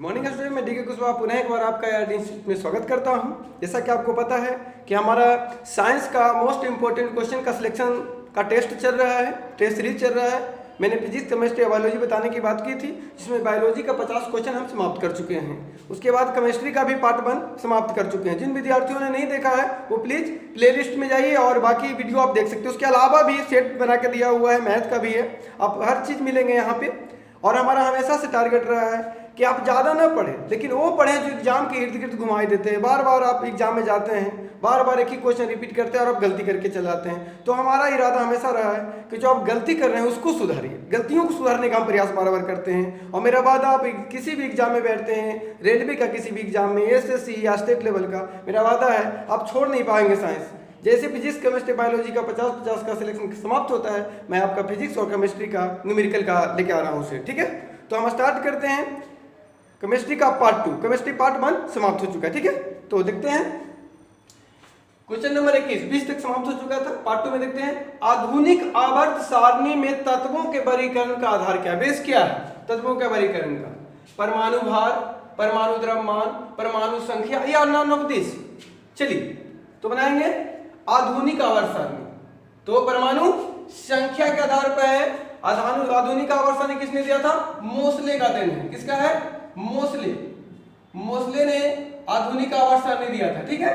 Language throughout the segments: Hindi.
मॉर्निंग स्टूडेंट, मैं डीके कुशवाहा पुनः एक बार आपका इंस्टीट्यूट में स्वागत करता हूं। जैसा कि आपको पता है कि हमारा साइंस का मोस्ट इंपॉर्टेंट क्वेश्चन का सिलेक्शन का टेस्ट चल रहा है, टेस्ट सीरीज चल रहा है। मैंने फिजिक्स, केमिस्ट्री, बायोलॉजी बताने की बात की थी, जिसमें बायोलॉजी का 50 क्वेश्चन हम समाप्त कर चुके हैं। उसके बाद केमिस्ट्री का भी पार्ट 1 समाप्त कर चुके हैं। जिन विद्यार्थियों ने नहीं देखा है वो प्लीज़ प्लेलिस्ट में जाइए और बाकी वीडियो आप देख सकते हो। उसके अलावा भी सेट बना के दिया हुआ है, मैथ का भी है, आप हर चीज़ मिलेंगे यहाँ पे। और हमारा हमेशा से टारगेट रहा है कि आप ज़्यादा ना पढ़ें, लेकिन वो पढ़ें जो एग्जाम के इर्द गिर्द घुमाए देते हैं। बार बार आप एग्जाम में जाते हैं, बार बार एक ही क्वेश्चन रिपीट करते हैं और आप गलती करके चलाते हैं। तो हमारा इरादा हमेशा रहा है कि जो आप गलती कर रहे हैं उसको सुधारिए, गलतियों को सुधारने का हम प्रयास बार बार करते हैं। और मेरा वादा, आप किसी भी एग्जाम में बैठते हैं, रेलवे का किसी भी एग्जाम में, एसएससी या स्टेट लेवल का, मेरा वादा है आप छोड़ नहीं पाएंगे साइंस। जैसे फिजिक्स, केमिस्ट्री, बायोलॉजी का 50-50 का सिलेक्शन समाप्त होता है, मैं आपका फिजिक्स और केमिस्ट्री का न्यूमेरिकल का लेके आ रहा हूँ उसे। ठीक है, तो हम स्टार्ट करते हैं केमिस्ट्री का पार्ट 2। केमिस्ट्री पार्ट 1 समाप्त हो चुका है। ठीक है, तो देखते हैं क्वेश्चन नंबर 21 20 तक समाप्त हो चुका था। पार्ट 2 में देखते हैं आधुनिक आवर्त सारणी में तत्वों के वर्गीकरण का आधार क्या है, बेस क्या है तत्वों के वर्गीकरण का? परमाणु भार, परमाणु द्रव्यमान, परमाणु संख्या या नॉन ऑफ दिस। चलिए तो बनाएंगे आधुनिक आवर्त सारणी। तो परमाणु संख्या के आधार पर है। आधुनिक आवर्त सारणी किसने दिया था? मोसले का देन है। किसका है? मोसले ने आधुनिक आवर्त सारणी दिया था। ठीक है,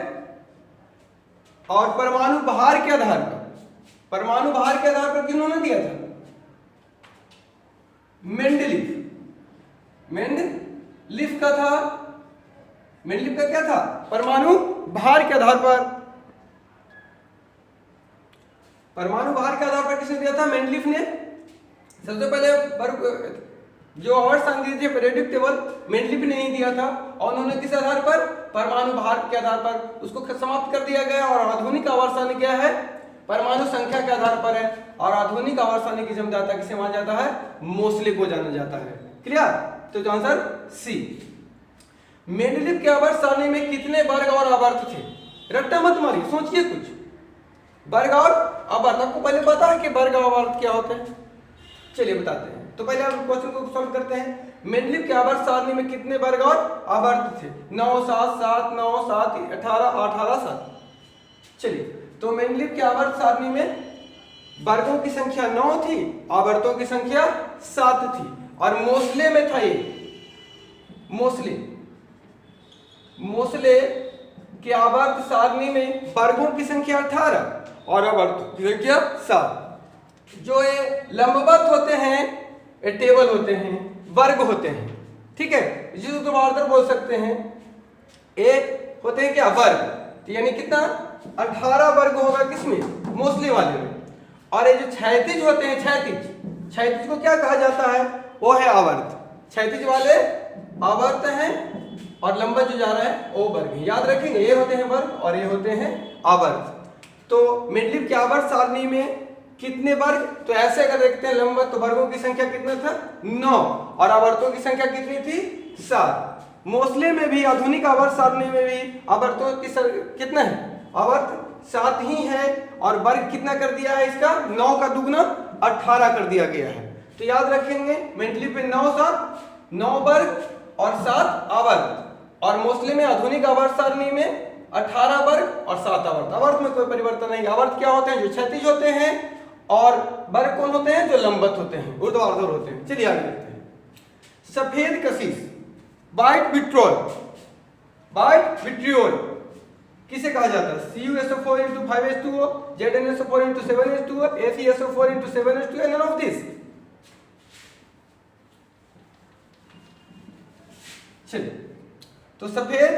और परमाणु भार के आधार पर किन्होंने दिया था? मेंडलीफ का था। मेंडलीफ का क्या था? परमाणु भार के आधार पर। परमाणु भार के आधार पर किसने दिया था? मेंडलीफ ने। सबसे पहले जो आवर्त सारणी थी पीरियोडिक टेबल मेंडलीफ ने ही दिया था, और उन्होंने किस आधार पर? परमाणु भार के आधार पर उसको समाप्त कर दिया गया। और आधुनिक आवर्त सारणी क्या है? परमाणु संख्या के आधार पर है। और आधुनिक आवर्त सारणी की जन्मदाता किसे माना जाता है? मोसले को जाना जाता है। क्लियर? तो आंसर सी। मेंडलीफ के आवर्त सारणी में कितने वर्ग और आवर्त थे? रट्टा मत मारिए, सोचिए कुछ। वर्ग और आवर्त आपको पहले पता है कि वर्ग और आवर्त क्या होते हैं? चलिए बताते हैं। तो पहले आप क्वेश्चन को सॉल्व करते हैं। मेंडलीफ के आवर्त सारणी में कितने वर्ग और आवर्त थे? 9 7 7 9 7 18 18 7। चलिए, तो मेंडलीफ के आवर्त सारणी में वर्गों की संख्या 9 थी, आवर्तों की संख्या 7 थी। और मोसले में था ये मोसले के आवर्त सारणी में वर्गों की संख्या 18 और आवर्तों की संख्या 7। जो ये लंबवत होते हैं, ये टेबल होते हैं, वर्ग होते हैं। ठीक है, जिसे ऊर्ध्वाधर बोल सकते हैं। एक होते हैं क्या? वर्ग। तो यानी कितना? 18 वर्ग होगा किसमें? मोसले वाले में। और ये जो क्षैतिज होते हैं, क्षैतिज को क्या कहा जाता है? वो है आवर्त। क्षैतिज वाले आवर्त हैं और लंबा जो जा रहा है वो वर्ग है। याद रखेंगे, ये होते हैं वर्ग और ये होते हैं आवर्त। तो मेंडलीफ के आवर्त सारणी में कितने वर्ग? तो ऐसे अगर देखते हैं लंबवत, तो वर्गों की संख्या कितना था? 9 और आवर्तों की संख्या कितनी थी? 7। मोसले में भी, आधुनिक आवर्त सारणी में भी आवर्तों की कितना है? आवर्त 7 ही है। और वर्ग कितना कर दिया है इसका? 9 का दुगना 18 कर दिया गया है। तो याद रखेंगे मेंडलीफ पे 9 वर्ग और 7 आवर्त। और मोसले में, आधुनिक आवर्त सारणी में 18 वर्ग और 7 आवर्त। आवर्त में कोई परिवर्तन नहीं। आवर्त क्या होते हैं? जो क्षैतिज होते हैं। और वर्ग कौन होते हैं? जो लंबवत होते हैं, ऊर्ध्वाधर होते हैं। चलिए आगे देखते हैं। सफेद कशिश, व्हाइट विट्रियोल किसे कहा जाता है? CuSO4 × 5H2O, ZnSO4 × 7H2O, FeSO4 × 7H2O, none of this। चलिए, तो सफेद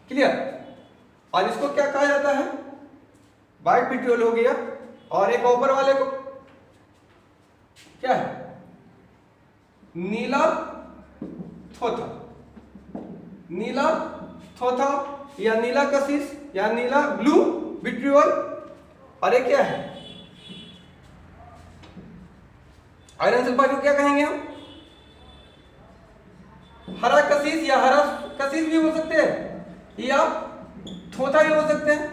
क्लियर। और इसको क्या कहा जाता है? व्हाइट विट्रियोल हो गया। और एक ऊपर वाले को क्या है? नीला थोथा या नीला कशिश या नीला ब्लू विट्रियोल। और ये क्या है? आयरन सल्फाइड को क्या कहेंगे हम? हरा कशिश या हरा कशिश भी हो सकते हैं, या थोथा भी हो सकते हैं,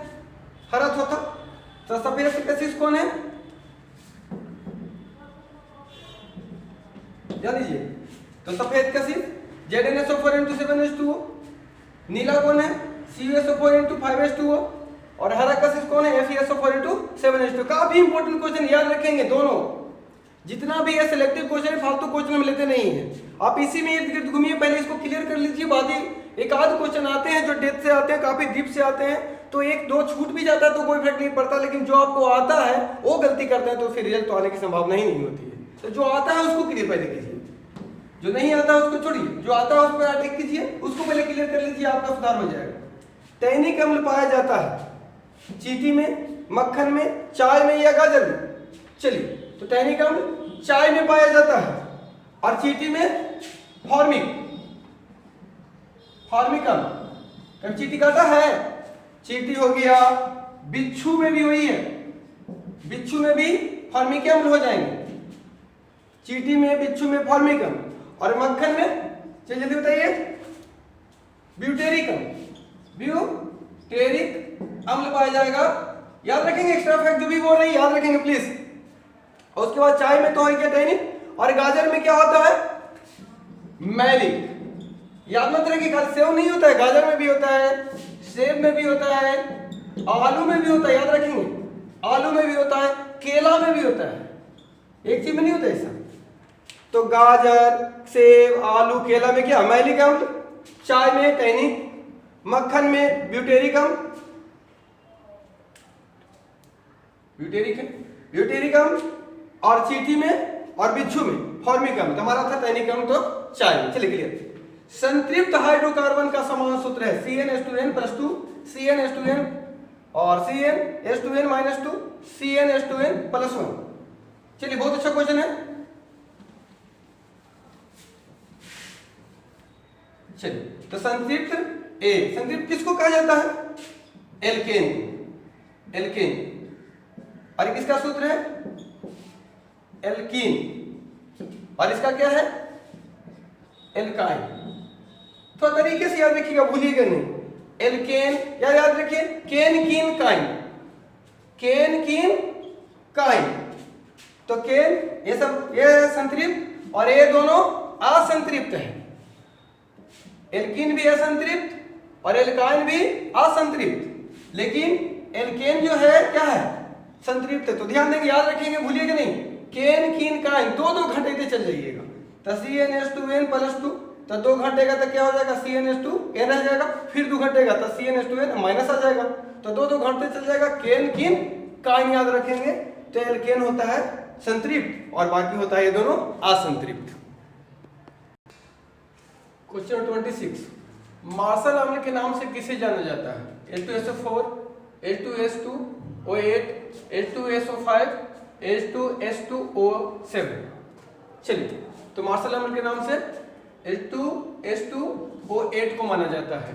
हरा थोथा। तो सफेद कशिश कौन है? ध्यान दीजिए। तो सफेद कशिश ZnSO4 into 7H2O, नीला कौन है CuSO4 into 5H2O, और हरा कशिश कौन है FeSO4 into 7H2O। काफी इंपॉर्टेंट क्वेश्चन, याद रखेंगे दोनों। जितना भी है सिलेक्टिव क्वेश्चन फालतू क्वेश्चन में लेते नहीं है। आप इसी में इर्द गिर्द घूमिए, पहले इसको क्लियर कर लीजिए, बाद ही एक आध क्वेश्चन आते हैं जो डेप्थ से आते हैं, काफी डीप से आते हैं, तो एक दो छूट भी जाता है तो कोई फर्क नहीं पड़ता, लेकिन जो आपको आता है वो गलती करते हैं तो फिर रिजल्ट तो आने की संभावना ही नहीं होती है। तो जो आता है उसको क्लियर पहले कीजिए, जो नहीं आता है उसको छोड़िए, जो आता है उस पर अटैक कीजिए, उसको पहले क्लियर कर लीजिए, आपका सुधार हो जाएगा। टैनिक अम्ल पाया जाता है चींटी में, मक्खन में, चाय में या गाजर में? चलिए, तो टैनिक अम्ल चाय में पाया जाता है और चींटी में फॉर्मिक अम्ल। कब चींटी खाता है? चींटी हो गया, बिच्छू में भी वही है, बिच्छू में भी फॉर्मिक अम्ल हो जाएंगे। चींटी में, बिच्छू में फॉर्मिक अम्ल, और मक्खन में चलिए जल्दी बताइए, ब्यूटेरिक अम्ल पाया जाएगा। याद रखेंगे, एक्स्ट्रा फैक्ट जो भी बोल रहे हैं याद रखेंगे प्लीज। और उसके बाद चाय में तो है क्या टैनिक, और गाजर में क्या होता है? मैलिक। याद मत रखिए, खाली सेव नहीं होता है, गाजर में भी होता है, सेब में भी होता है, आलू में भी होता है, याद रखेंगे, आलू में भी होता है, केला में भी होता है, एक चीज में नहीं होता ऐसा। तो गाजर, सेब, आलू, केला में क्या? मैलिक अम्ल, चाय में टैनिक, मक्खन में ब्यूटेरिक अम्ल, और चींटी में और बिच्छू में फॉर्मिक अम्ल। हमारा था टैनिक अम्ल तो चाय में। चलिए क्लियर। संतृप्त हाइड्रोकार्बन का समान सूत्र है CnH2n+2 CnH2n और CnH2n-2 CnH2n+1। चलिए, बहुत अच्छा क्वेश्चन है। चलिए, तो संतृप्त किसको कहा जाता है? एल्केन। और ये किसका सूत्र है? एल्कीन। और इसका क्या है? एल्काइन। तो तरीके से याद रखिएगा, भूलिएगा नहीं। एल्केन या याद रखिए, केन कीन काइन। तो केन ये सब ये संतृप्त और ये दोनों असंतृप्त है। एल्कीन भी असंतृप्त और एल्काइन भी असंतृप्त, लेकिन एल्केन जो है क्या है? संतृप्त है। तो ध्यान देंगे, याद रखेंगे, भूलिएगा नहीं। केन कीन काइन दो घंटे चल जाइएगा। तो CnH2n+2, तो 2 घंटे का तो क्या हो जाएगा? CnH2n आ जाएगा, फिर 2 घंटे का तो CnH2n माइनस आ जाएगा, तो 2 घंटे चल जाएगा। केन कीन काइन याद रखेंगे, तो एल्केन होता है संतृप्त और बाकी होता है ये दोनों असंतृप्त। क्वेश्चन 26, मार्शल अम्ल के नाम से किसे जाना जाता है? H2SO4, H2S2, O8, H2SO5, H2S2O7। चलिए, तो मार्शल अम्ल के नाम से H2S2O8 को माना जाता है,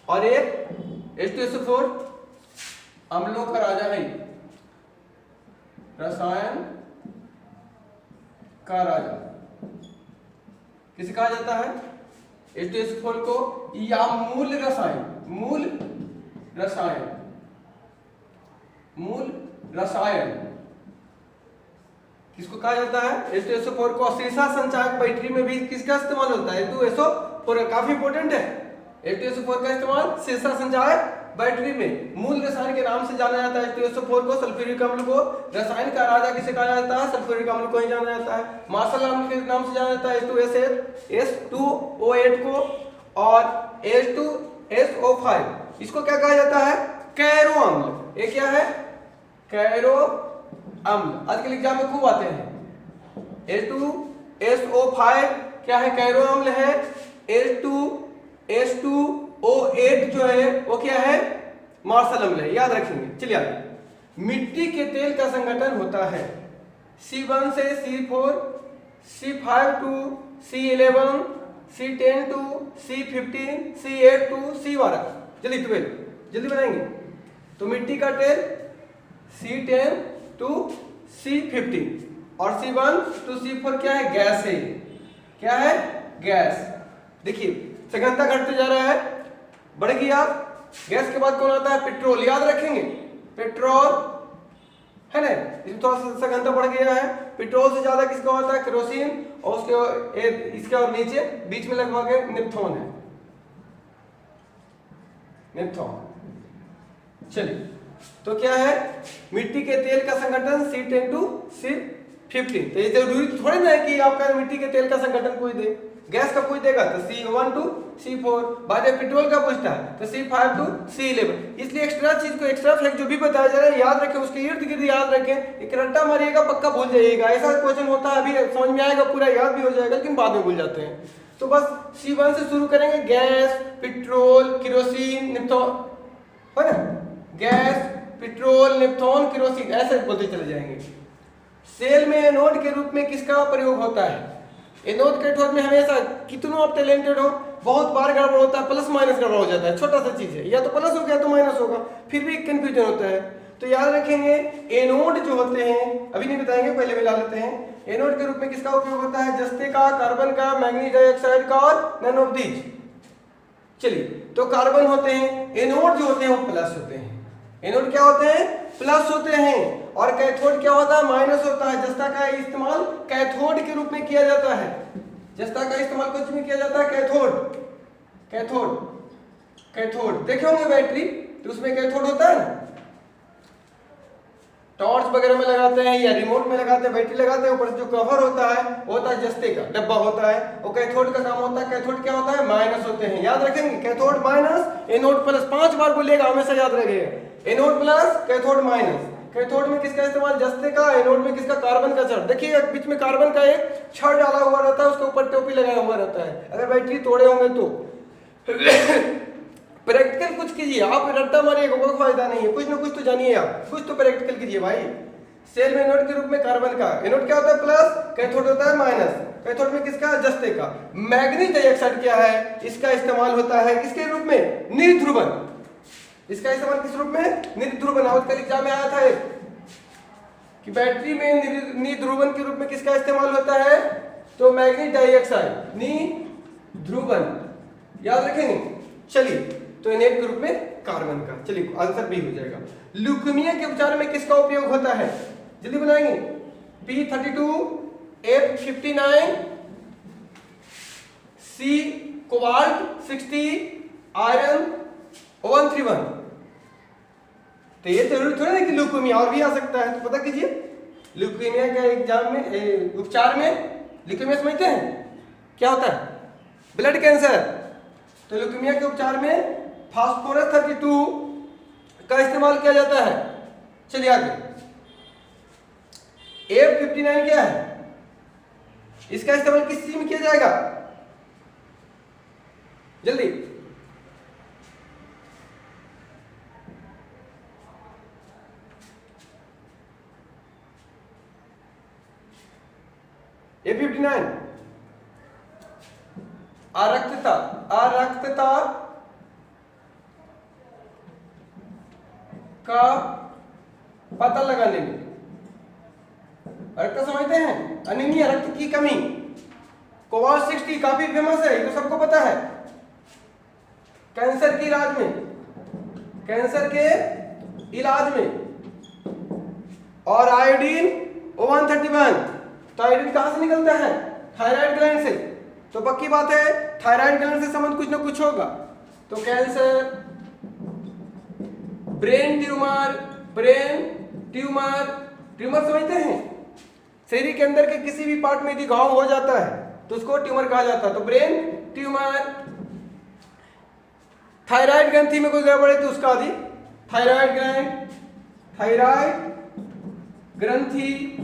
और एक H2SO4 अम्लों का राजा है, रसायन का राजा किसे कहा जाता है? H2SO4 को, या मूल रसायन किसको कहा जाता है? H2SO4 को। शीशा संचायक बैटरी में भी किसका इस्तेमाल होता है? H2SO4 काफी इंपॉर्टेंट है। H2SO4 का इस्तेमाल शीशा संचायक बैटरी में। मूल रसायन के नाम से जाना जाता है H2SO4 को। सल्फ्यूरिक अम्ल को रसायन का राजा किसे कहा जाता है? सल्फ्यूरिक अम्ल को ही जाना जाता है। मार्शल अम्ल के नाम से जाना जाता है H2SO8 को, और H2SO5 इसको क्या कहा जाता है? कैरो अम्ल। ये क्या है? कैरो अम्ल। आजकल एग्जाम में खूब आते हैं। H2SO5 क्या है? कैरो अम्ल है। H2S2O8 जो है वो क्या है? मार्शल अम्ल है, याद रखेंगे। चलिए आगे। मिट्टी के तेल का संगठन होता है C1 से C4, C5 to C11, C10 to C15, C8 to C12। जल्दी 12 जल्दी बनाएंगे। तो मिट्टी का तेल C10 to C15 और C1 to C4 क्या है? गैस है। क्या है? गैस। देखिए, सघनता घटते जा रहा है, बढ़ गया। गैस के बाद कौन आता है? पेट्रोल। याद रखेंगे, पेट्रोल है ना, इसमें थोड़ा सा सघनता बढ़ गया है। पेट्रोल से ज्यादा किसका होता है? केरोसिन, और उसके इसके और नीचे बीच में लगभग नेप्थॉन है, नेप्थॉन। चलिए, तो क्या है? मिट्टी के तेल का संगठन C10 to C15। तो ये जरूरी थोड़ी ना है कि आपका मिट्टी के तेल का संगठन कोई दे, गैस का कोई देगा तो C1 to C4, बाद में पेट्रोल का पूछता है तो C5 to C11। इसलिए एक्स्ट्रा चीज को, एक्स्ट्रा फैक्ट जो भी बताया जा रहा है याद रखें, उसके इर्द गिर्द याद रखें। एक रट्टा मारिएगा पक्का भूल जाइएगा, ऐसा क्वेश्चन होता है, अभी समझ में आएगा, पूरा याद भी हो जाएगा, लेकिन बाद में भूल जाते हैं। तो बस C1 से शुरू करेंगे, गैस, पेट्रोल, केरोसिन, नेप्थॉन, है ना? गैस, पेट्रोल, नेप्थॉन, केरोसिन, ऐसे बोलते चले जाएंगे। सेल में एनोड के रूप में किसका प्रयोग होता है? एनोड कैथोड में हमेशा कितनों आप टैलेंटेड हो, बहुत बार गड़बड़ होता है, प्लस माइनस गड़बड़ हो जाता है, छोटा सा चीज है, या तो प्लस हो गया तो माइनस होगा, फिर भी कंफ्यूजन होता है। तो याद रखेंगे एनोड जो होते हैं, अभी नहीं बताएंगे, पहले मिला लेते हैं। एनोड के रूप में किसका उपयोग होता है? जस्ते का, कार्बन का, मैग्नीज डाइऑक्साइड का और नन ऑफ दीज। चलिए, तो कार्बन होते हैं, एनोड जो होते हैं वो प्लस होते हैं। एनोड क्या होते हैं? प्लस होते हैं। और कैथोड क्या होता है? माइनस होता है। जस्ता का इस्तेमाल कैथोड के रूप में किया जाता है। जस्ता का इस्तेमाल कुछ में किया जाता है? Cathode, cathode, cathode. देखे होंगे बैटरी, तो उसमें कैथोड होता है ना, टॉर्च वगैरह में लगाते हैं या रिमोट में लगाते हैं, बैटरी लगाते हैं, ऊपर जो कवर होता है वो होता है जस्ते का, डब्बा होता है। और कैथोड का काम होता है, कैथोड क्या होता है? माइनस होते हैं। याद रखेंगे, कैथोड माइनस, एनोड प्लस, 5 बार बोलिएगा, हमेशा याद रखिएगा। Anode plus, cathode minus. Cathode में किसका इस्तेमाल? जस्ते का। एनोड में किसका? कार्बन का छड़। देखिए बीच में कार्बन का एक छड़ डाला हुआ रहता है, उसके ऊपर टोपी लगाया हुआ रहता है, अगर बैटरी तोड़े होंगे तो। प्रैक्टिकल कुछ कीजिए, आप रट्टा मारिएगा कोई फायदा नहीं है, कुछ ना कुछ तो जानिए आप, कुछ तो प्रैक्टिकल कीजिए भाई। सेल में एनोड के रूप में कार्बन का, एनोड क्या होता है? प्लस, कैथोड होता है माइनस। कैथोड में किसका? जस्ते का। मैग्नीज डाइऑक्साइड क्या है? इसका इस्तेमाल होता है किसके रूप में? निर्ध्रुवन। इसका इस्तेमाल किस रूप में? निर्ध्रुवन। और कल एग्जाम में आया था एक कि बैटरी में निर्ध्रुवन के रूप में किसका इस्तेमाल होता है? तो मैग्नीज डाइऑक्साइड, निर्ध्रुवन। याद रखेंगे। चलिए, तो एनएफ के रूप में कार्बन का। चलिए, आंसर बी हो जाएगा। ल्यूकेमिया के उपचार में किसका उपयोग होता है? जल्दी बनाएंगे। P32, F59, C cobalt 60, iron O131। तो ये जरूरी थोड़ा है कि ल्यूकेमिया और भी आ सकता है, तो पता कीजिए। ल्यूकेमिया के एग्जाम में, उपचार में, ल्यूकेमिया समझते हैं क्या होता है? Blood cancer. तो ल्यूकेमिया के उपचार में फास्फोरस 32 का इस्तेमाल किया जाता है। चलिए आगे। F59 क्या है? इसका इस्तेमाल किस चीज में किया जाएगा? जल्दी। F59 अरक्तता, अरक्तता का पता लगाने में। रक्त समझते हैं? अनीमिया, रक्त की कमी। कोबाल्ट 60 काफी फेमस है, ये तो सबको पता है। कैंसर के इलाज में, कैंसर के इलाज में। और आयोडीन O131। तो आयोडीन कहां से निकलता है? थायराइड ग्लैंड से। तो पक्की बात है थायराइड ग्लैंड से संबंध कुछ ना कुछ होगा। तो cancer, brain tumour, brain tumour, tumour समझते हैं? शरीर के अंदर के किसी भी पार्ट में यदि घाव हो जाता है तो उसको ट्यूमर कहा जाता है। तो ब्रेन ट्यूमर। थायराइड ग्रंथि में कोई गड़बड़ है तो उसका आदि थायराइड ग्लैंड, थायराइड ग्रंथि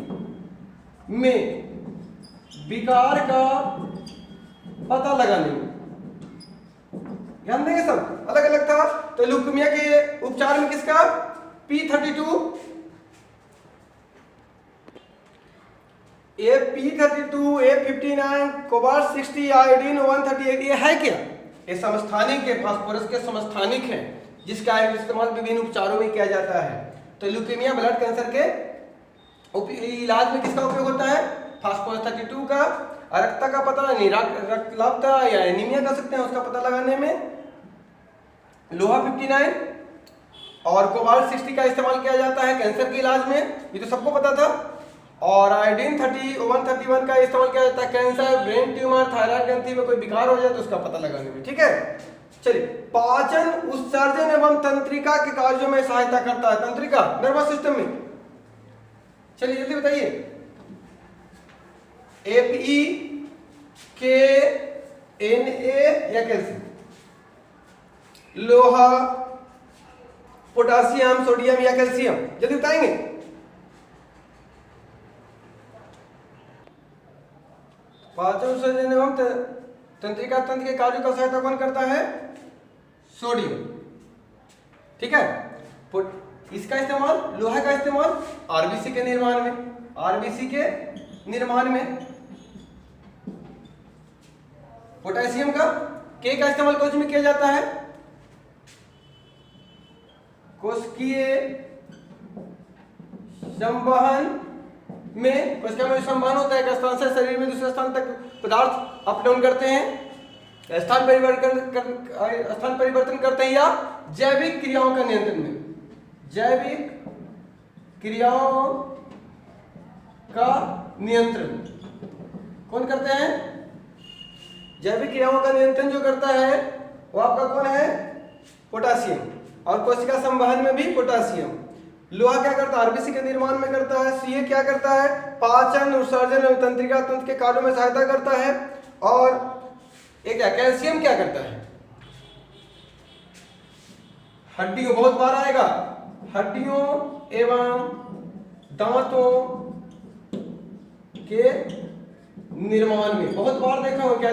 में विकार का पता लगाने में। ध्यान देंगे सब, अलग अलग था। तो ल्यूकेमिया के उपचार में किसका? P32, P32, F59, cobalt 60, iodine 138। ये है क्या? ये समस्थानिक है, फास्फोरस के समस्थानिक है, जिसका इस्तेमाल विभिन्न उपचारों में किया जाता है। तो ल्यूकेमिया, ब्लड कैंसर के इलाज में किसका उपयोग होता है? फास्फोरस 32 का। रक्तता का पता नहीं, रक्तलाभता या एनीमिया कर सकते हैं, उसका पता लगाने में लोहा 59 और कोबाल्ट 60 का इस्तेमाल किया जाता है कैंसर के इलाज में। ये तो सबको पता था। और आयोडीन 131 का इस्तेमाल किया जाता है कैंसर, ब्रेन ट्यूमर, थायराइड ग्रंथि में कोई विकार हो जाए तो उसका पता लगाने में। ठीक है, चलिए पाचन, उत्सर्जन एवं तंत्रिका के कार्यों में सहायता करता है। तंत्रिका नर्वस सिस्टम में, चलिए जल्दी बताइए। Fe, K, Na या कैल्शियम, लोहा, पोटासियम, सोडियम या कैल्शियम, जल्दी बताएंगे। पाचन, उत्सर्जन एवं तंत्रिका तंत्र के कार्यों का सहायता कौन करता है? सोडियम। ठीक है, इसका इस्तेमाल, लोहा का इस्तेमाल आरबीसी के निर्माण में, आरबीसी के निर्माण में। पोटेशियम का, के का इस्तेमाल कोश में किया जाता है, कोशिकीय संवहन में। कोशिका में संवहन होता है, एक स्थान से शरीर में दूसरे स्थान तक पदार्थ अप डाउन करते हैं, स्थान परिवर्तन करते हैं, या जैविक क्रियाओं का नियंत्रण में, जैविक क्रियाओं का नियंत्रण कौन करते हैं? जैविक क्रियाओं का नियंत्रण जो करता है वो आपका कौन है? पोटासियम। और कोशिका संवहन में भी पोटासियम। लोहा क्या करता है? आरबीसी के निर्माण में करता है। सीए क्या करता है? पाचन, उत्सर्जन एवं तंत्रिका तंत्र के कार्यों में सहायता करता है। और एक क्या, कैल्शियम क्या करता है? हड्डियों, बहुत बार आएगा, हड्डियों एवं दांतों के निर्माण में, बहुत बार देखा हो क्या,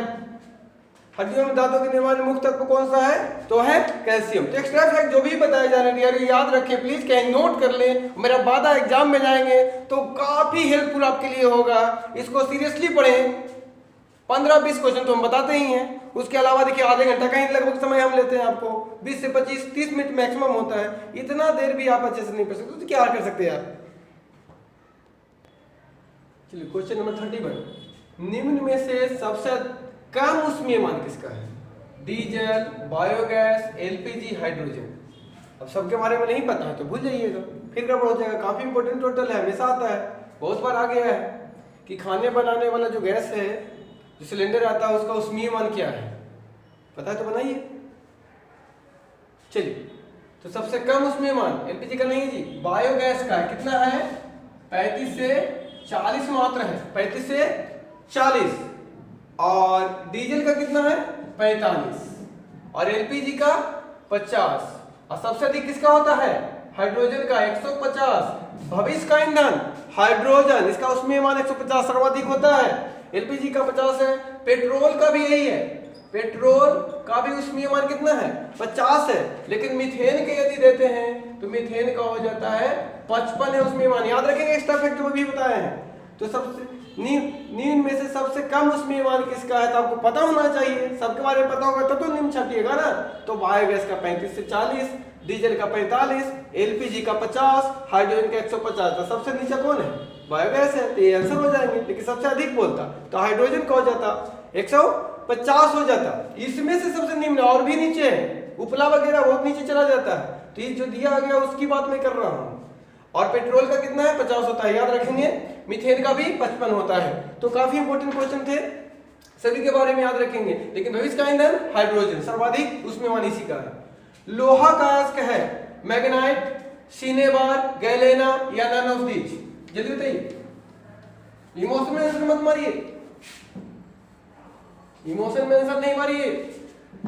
हड्डियों में दांतों के निर्माण में मुख्य तत्व कौन सा है? तो है कैल्शियम। तो एक्स्ट्रा फैक्ट जो भी बताया जा रहा है याद रखें प्लीज, कहीं नोट कर लें, मेरा वादा एग्जाम में जाएंगे तो काफी हेल्पफुल आपके लिए होगा। इसको सीरियसली पढ़ें, 15-20 क्वेश्चन तो हम बताते ही हैं, उसके अलावा देखिए आधे घंटा का ही लगभग समय हम लेते हैं आपको, 20 से 25-30 मिनट मैक्सिमम होता है। इतना देर भी आप अच्छे से नहीं पढ़ सकते तो क्या कर सकते हैं आप। चलिए क्वेश्चन नंबर 31, निम्न में से सबसे कम उष्मीयमान किसका है? Diesel, biogas, LPG, hydrogen. अब सबके बारे में नहीं पता है तो भूल जाइएगा, फिर गड़बड़ हो जाएगा। काफी इंपॉर्टेंट टोटल है, हमेशा आता है, बहुत बार आ गया है कि खाने बनाने वाला जो गैस है, जो सिलेंडर आता है, उसका उष्मीयमान क्या है, पता है तो बनाइए। चलिए, तो सबसे कम उष्मीयमान एलपीजी का नहीं जी, बायोगैस का है। कितना है? 35 से 40 मात्र है, 35 से 40। और डीजल का कितना है? 45। और एलपीजी का 50। और सबसे अधिक किसका होता है? हाइड्रोजन का 150। भविष्य का ईंधन हाइड्रोजन, इसका उष्मीयमान 150 सर्वाधिक होता है, एलपीजी का 50 है। पेट्रोल का भी यही है, पेट्रोल का भी उष्मीयमान कितना है? 50 है। लेकिन मीथेन के यदि देते हैं तो मीथेन का हो जाता है 55 है उष्मीयमान। याद रखेंगे एक्स्ट्रा फैक्ट जो भी बताए हैं। तो सबसे निम्न में से सबसे कम उष्मीयमान किसका है? तो आपको पता होना चाहिए, सबके बारे में पता होगा तब तो निम्न छटिएगा ना। तो बायोगैस का 35 से 40, डीजल का 45, एलपीजी का 50, हाइड्रोजन का 150। तो सबसे नीचे कौन है? बायोगैस है, तो ये आंसर हो जाएंगे। लेकिन सबसे अधिक बोलता तो हाइड्रोजन का हो जाता 150 हो जाता। इसमें से सबसे निम्न और भी नीचे है, उपला वगैरह बहुत नीचे चला जाता है। तो ये जो दिया गया उसकी बात मैं कर रहा हूँ। और पेट्रोल का कितना है? 50 होता है, याद रखेंगे। मीथेन का भी 55 होता है। तो काफी इंपॉर्टेंट क्वेश्चन थे, सभी के बारे में याद रखेंगे। लेकिन भविष्य का ईंधन हाइड्रोजन, सर्वाधिक उष्मीयमान इसी का है। लोहा का अयस्क है मैग्नाइट, सिनेबार, गैलेना या नन ऑफ दीज, जल्दी बताइए। इमोशन में आंसर मत मारिए, इमोशन में आंसर नहीं मारिए,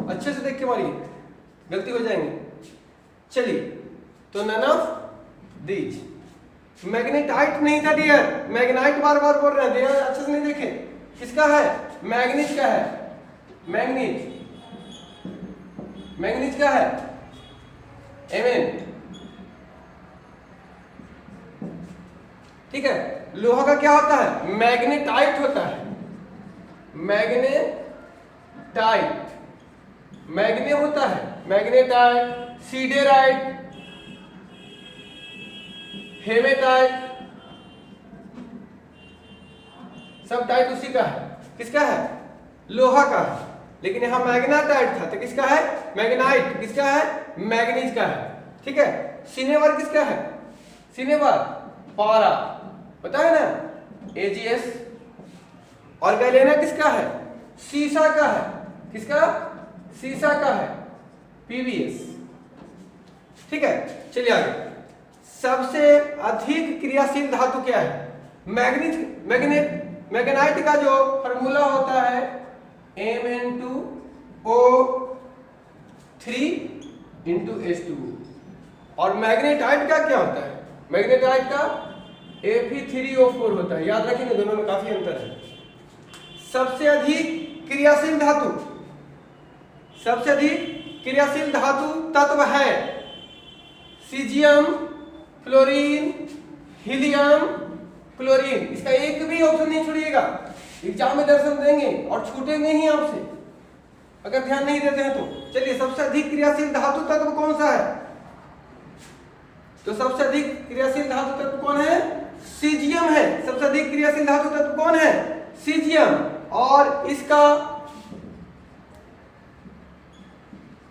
अच्छे से देख के मारिए, गलती हो जाएंगे। चलिए, तो नन ऑफ दीज। मैग्नेटाइट नहीं था डियर, मैग्नाइट बार बार बोल रहे हैं, डियर अच्छे से नहीं देखे। किसका है? मैग्नीज का है, मैग्नीज, मैग्नीज का है Mn। ठीक है, लोहा का क्या होता है? मैग्नेटाइट होता है, मैग्नेटाइट, मैग्नीशियम होता है, मैग्नेटाइट, सीडेराइट, हेमेटाइट, सब टाइट उसी का है। किसका है? लोहा का है। लेकिन यहां मैग्नेटाइट था तो किसका है? मैग्नाइट। किसका है? मैग्नीज का है। ठीक है, सिनेबार किसका है? सिनेबार पारा, होता है ना, AgS। और गैलेना किसका है? सीसा का है। किसका? सीसा का है, PbS। ठीक है, चलिए आगे। सबसे अधिक क्रियाशील धातु क्या है? मैग्नेटाइट का जो फॉर्मूला होता है Mn2O3 और मैग्नेटाइट का क्या होता है? मैग्नेटाइट का Fe3O4 होता है। याद रखिए, दोनों में काफी अंतर है। सबसे अधिक क्रियाशील धातु, सबसे अधिक क्रियाशील धातु तत्व है सीजियम, फ्लोरीन, हीलियम, क्लोरीन। इसका एक भी ऑप्शन नहीं छोड़िएगा, एग्जाम में दर्शन देंगे और छूटेंगे ही आपसे अगर ध्यान नहीं देते हैं तो। चलिए, सबसे अधिक क्रियाशील धातु तत्व कौन सा है? तो सबसे अधिक क्रियाशील धातु तत्व कौन है? सीजियम है। सबसे अधिक क्रियाशील धातु तत्व कौन है? सीजियम। और इसका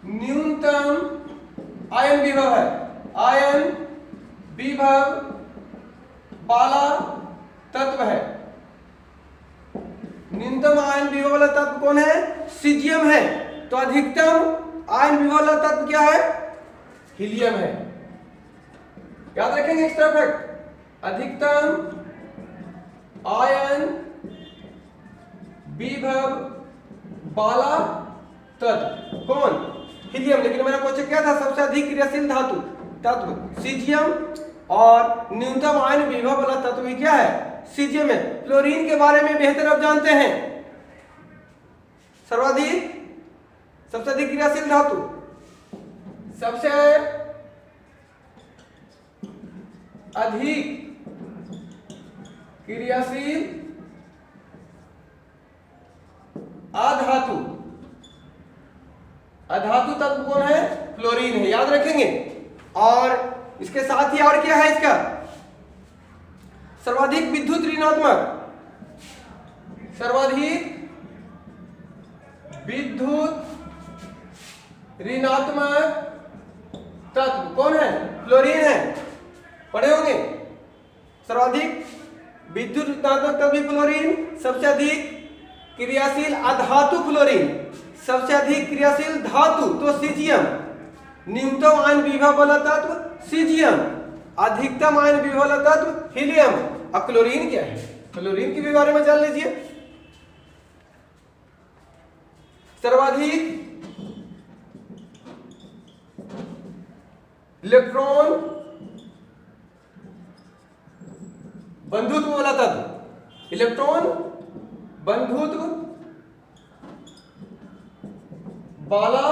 न्यूनतम आयन विभव है, आयन विभव वाला तत्व है। न्यूनतम आयन विभव वाला तत्व कौन है? सीजियम है। तो अधिकतम आयन विभव वाला तत्व क्या है? हीलियम है। याद रखेंगे एक्स्ट्रा फैक्ट, अधिकतम आयन विभव वाला तत्व कौन? हीलियम। लेकिन मैंने क्वेश्चन क्या था? सबसे अधिक क्रियाशील धातु तत्व सीजियम और न्यूनतम आयन विभव वाला तत्व भी क्या है? सीजियम है। फ्लोरीन के बारे में बेहतर आप जानते हैं। सर्वाधिक, सबसे अधिक क्रियाशील धातु, सबसे अधिक क्रियाशील अधातु, अधातु तत्व कौन है? फ्लोरीन है। याद रखेंगे। और इसके साथ ही और क्या है इसका? सर्वाधिक विद्युत ऋणात्मक, सर्वाधिक विद्युत ऋणात्मक तत्व कौन है? फ्लोरीन है। पढ़े होंगे, सर्वाधिक विद्युत ऋणात्मक तत्व फ्लोरीन, सबसे अधिक क्रियाशील अधातु फ्लोरीन, सबसे अधिक क्रियाशील धातु तो सीजियम, न्यूनतम आयन विभव वाला तत्व सीजियम, अधिकतम आयन विभव वाला तत्व हीलियम। अब क्लोरीन क्या है? क्लोरीन के बारे में जान लीजिए। सर्वाधिक इलेक्ट्रॉन बंधुत्व वाला तत्व, इलेक्ट्रॉन बंधुत्व वाला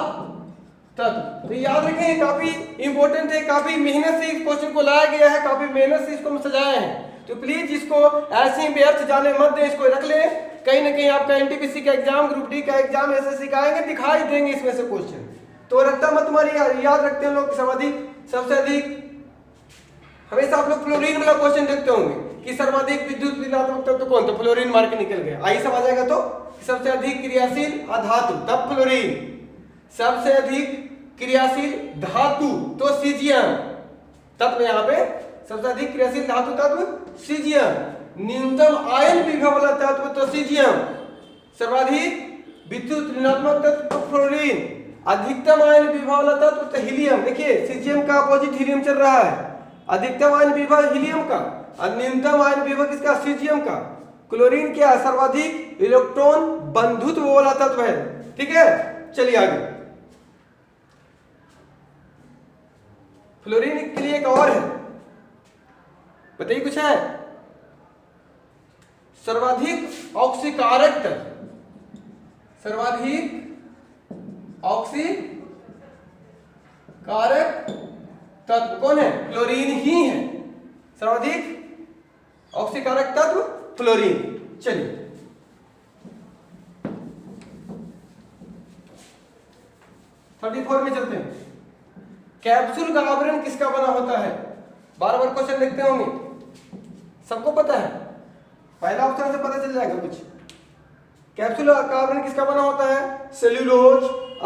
तत्व। तो याद रखें, काफी इंपॉर्टेंट है, काफी मेहनत से इस क्वेश्चन को लाया गया है, काफी मेहनत से इसको सजाया है। तो प्लीज इसको ऐसे ही व्यर्थ जाने मत दें, इसको रख ले। कहीं ना कहीं आपका एनटीपीसी का एग्जाम, ग्रुप डी का एग्जाम एसएससी का आएंगे, दिखाई देंगे इसमें से क्वेश्चन। तो रखता मत तुम्हारी, याद रखते हैं लोग। सर्वाधिक, सबसे अधिक, हमेशा आप लोग फ्लोरीन वाला क्वेश्चन देखते होंगे कि सर्वाधिक विद्युत ऋणात्मक तत्व कौन? तो फ्लोरीन मार के निकल गया। आई सब आ जाएगा। तो सबसे अधिक क्रियाशील अधातु तब फ्लोरीन, सबसे अधिक क्रियाशील धातु तो सीजियम तत्व, यहाँ पे सबसे अधिक क्रियाशील धातु तत्व सीजियम, न्यूनतम आयन विभव वाला तत्व तो सीजियम, सर्वाधिक विद्युत ऋणात्मक तत्व तो फ्लोरीन, अधिकतम आयन विभव वाला तत्व तो हीलियम। देखिए, सीजियम का अपोजिट हीलियम चल रहा है, अधिकतम आयन विभव हीलियम का और न्यूनतम आयन विभव किसका? सीजियम का। क्लोरीन क्या? सर्वाधिक इलेक्ट्रॉन बंधुत्व वाला तत्व है। ठीक है, चलिए आगे। फ्लोरीन के लिए एक और है, बताइए कुछ है? सर्वाधिक ऑक्सीकारक तत्व, सर्वाधिक ऑक्सीकारक तत्व कौन है? फ्लोरीन ही है। सर्वाधिक ऑक्सीकारक तत्व फ्लोरीन। चलिए, थर्टी 34 में चलते हैं। कैप्सूल का आवरण किसका बना होता है? बार बार क्वेश्चन देखते होंगे, सबको पता है, पहला ऑप्शन से पता चल जाएगा कुछ। कैप्सूल का आवरण किसका बना होता है? सेल्यूलोज,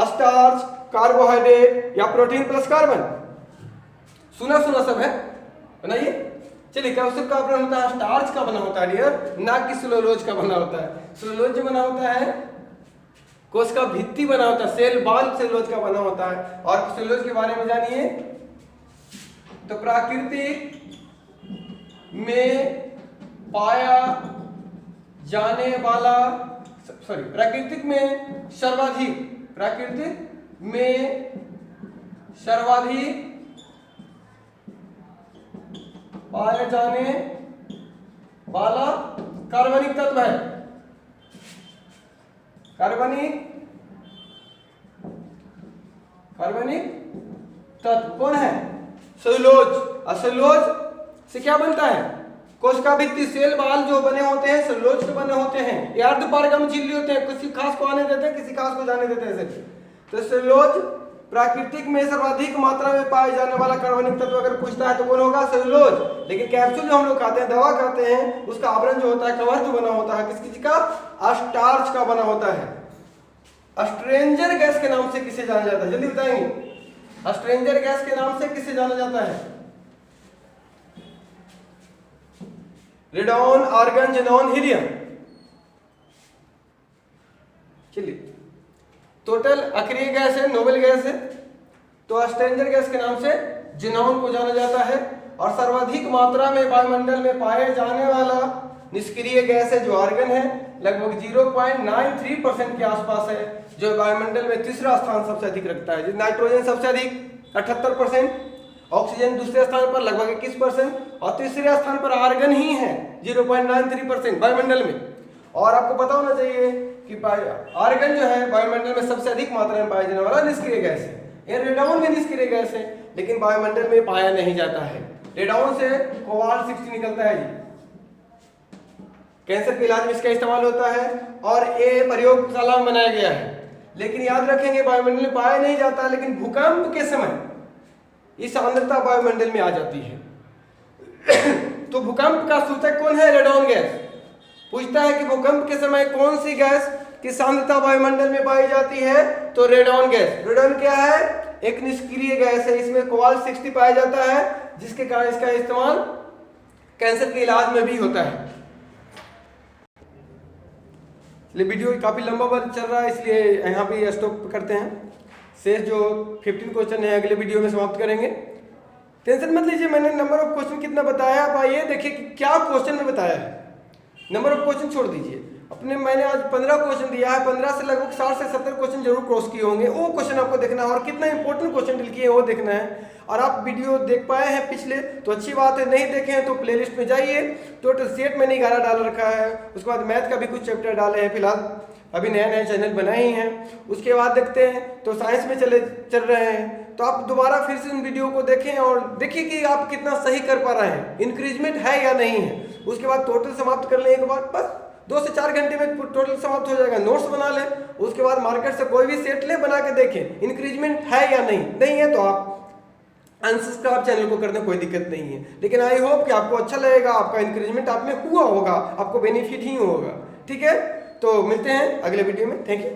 स्टार्च, कार्बोहाइड्रेट या प्रोटीन प्लस कार्बन। सुना सुना सब है, बनाइए। चलिए कैप्सूल का आवरण होता है स्टार्च का बना होता है डियर, ना कि सेलुलोज का बना होता है। सेलुलोज जो बना होता है कोश का भित्ति बना होता है, सेल बाल सेलुलोज का बना होता है। और सेलुलोज के बारे में जानिए तो प्राकृतिक में पाया जाने वाला प्राकृतिक में सर्वाधिक पाया जाने वाला कार्बनिक तत्व है। कार्बनिक तत्व कौन है? सेलुलोज। और सेलुलोज से क्या बनता है? कोशिका भित्ति, सेल बाल जो बने होते हैं सेलुलोज के बने होते हैं। ये अर्धपारगम झिल्ली होते हैं, किसी खास को आने देते हैं, किसी खास को जाने देते हैं। तो सेलुलोज प्राकृतिक में सर्वाधिक मात्रा में पाए जाने वाला कार्बनिक तत्व अगर पूछता है तो कौन होगा? सेलुलोज। लेकिन कैप्सूल जो हम लोग खाते हैं, दवा खाते हैं, उसका आवरण जो होता है, कवर जो बना होता है, किस चीज का? स्टार्च का बना होता है। स्ट्रेंजर गैस के नाम से किसे जाना जाता है? जल्दी बताएंगे। स्ट्रेंजर गैस के नाम से किसे जाना जाता है? Radon, argon, xenon, helium. चलिए टोटल अक्रिय गैस है, नोबल गैस है, तो स्ट्रेंजर गैस के नाम से ज़ेनॉन को जाना जाता है। और सर्वाधिक मात्रा में वायुमंडल में पाए जाने वाला निष्क्रिय गैस है जो आर्गन है, लगभग 0.93% के आसपास है, जो वायुमंडल में तीसरा स्थान सबसे अधिक रखता है। नाइट्रोजन सबसे अधिक 78%, ऑक्सीजन दूसरे स्थान पर लगभग 21% और तीसरे स्थान पर आर्गन ही है 0.93% वायुमंडल में। और आपको पता होना चाहिए कि आर्गन जो है वायुमंडल में सबसे अधिक मात्रा में पाया जाने वाला निष्क्रिय गैस है। ये रेडॉन में निष्क्रिय गैस है, लेकिन वायुमंडल में पाया नहीं जाता है। रेडॉन से कोबाल्ट 60 निकलता है जी। कैंसर के इलाज में इसका इस्तेमाल होता है और ये प्रयोगशाला में बनाया गया है। लेकिन याद रखेंगे वायुमंडल में पाया नहीं जाता, लेकिन भूकंप के समय इस सांद्रता वायुमंडल में आ जाती है। तो भूकंप का सूचक कौन है? Radon gas. पूछता है कि भूकंप के समय कौन सी गैस की सांद्रता वायुमंडल में पाई जाती है? तो रेडॉन गैस। रेडॉन क्या है? एक निष्क्रिय गैस है, इसमें कोबाल्ट 60 पाया जाता है, जिसके कारण इसका इस्तेमाल कैंसर के इलाज में भी होता है। वीडियो काफी लंबा चल रहा है, इसलिए यहाँ पे स्टॉप करते हैं। शेष जो 15 क्वेश्चन है अगले वीडियो में समाप्त करेंगे। टेंशन मत लीजिए, मैंने नंबर ऑफ क्वेश्चन कितना बताया, आप आइए देखिए कि क्या क्वेश्चन में बताया है। नंबर ऑफ क्वेश्चन छोड़ दीजिए, मैंने आज 15 क्वेश्चन दिया है, 15 से लगभग 60 से 70 क्वेश्चन जरूर क्रॉस किए होंगे। वो क्वेश्चन आपको देखना है और कितना इंपॉर्टेंट क्वेश्चन डील किए हैं वो देखना है। और आप वीडियो देख पाए हैं पिछले तो अच्छी बात है, नहीं देखे हैं तो प्लेलिस्ट में जाइए। टोटल सेट मैंने 11 डाल रखा है, उसके बाद मैथ का भी कुछ चैप्टर डाले हैं, फिलहाल अभी नए नए चैनल बनाए ही हैं। उसके बाद देखते हैं तो साइंस में चल रहे हैं, तो आप दोबारा फिर से इन वीडियो को देखें और देखिए कि आप कितना सही कर पा रहे हैं, इंक्रीजमेंट है या नहीं है। उसके बाद टोटल समाप्त कर लें एक बार, बस 2 से 4 घंटे में टोटल समाप्त हो जाएगा। नोट्स बना लें, उसके बाद मार्केट से कोई भी सेट ले, बना के देखें इंक्रीजमेंट है या नहीं है तो आप अनसब्सक्राइब चैनल को करने कोई दिक्कत नहीं है। लेकिन आई होप कि आपको अच्छा लगेगा, आपका इंक्रीजमेंट आप में हुआ होगा, आपको बेनिफिट ही होगा। ठीक है, तो मिलते हैं अगले वीडियो में। Thank you.